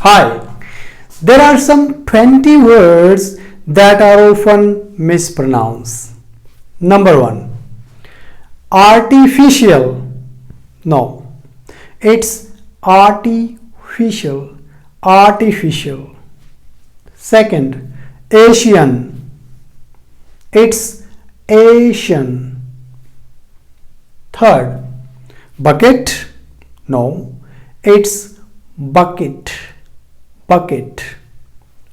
Hi, there are some 20 words that are often mispronounced. Number 1. Artificial. No, it's artificial. Artificial. Second, Asian. It's Asian. Third, bucket. No, it's bucket. Bucket.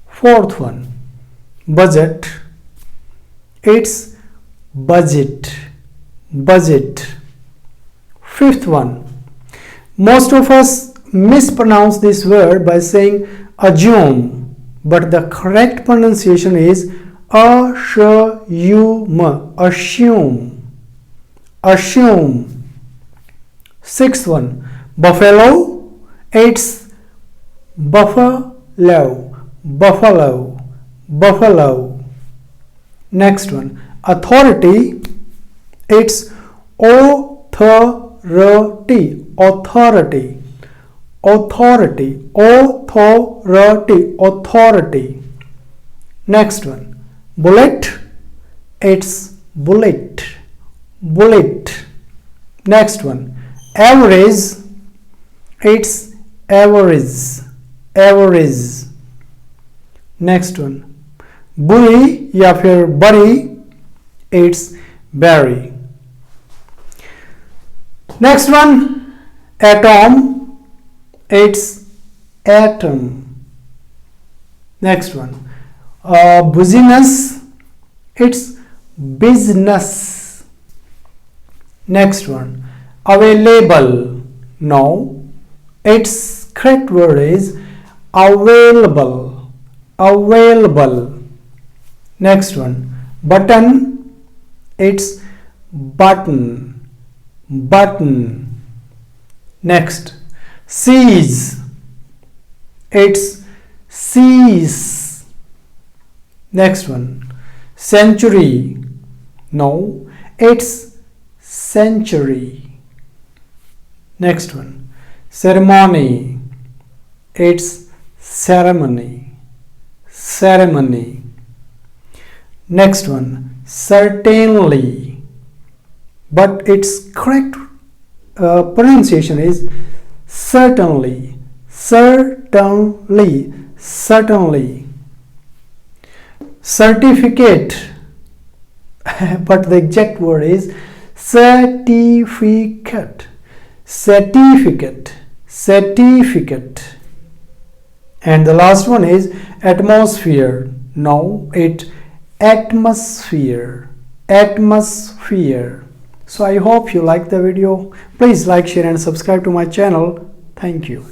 Fourth one, budget. It's budget. Budget. Fifth one, most of us mispronounce this word by saying assume, but the correct pronunciation is assume. Assume. Assume. Sixth one, buffalo. It's buffalo. Buffalo. Buffalo. Next one, authority. It's authority. Authority. Authority. Authority. Authority. Next one, bullet. It's bullet. Bullet. Next one, average. It's average. Average. Next one, बुरी या फिर बड़ी. It's berry. Next one, atom. It's atom. Next one, business. It's business. Next one, available. No, its correct word is available. Available. Next one, button. It's button. Button. Next, seize. It's seize. Next one, century. No, it's century. Next one, ceremony. It's ceremony. Ceremony. Next one, certainly, but its correct pronunciation is certainly. Certainly. Certainly. Certificate, but the exact word is certificate. Certificate. Certificate. And the last one is atmosphere. No, it's atmosphere. Atmosphere. So I hope you like the video. Please like, share and subscribe to my channel. Thank you.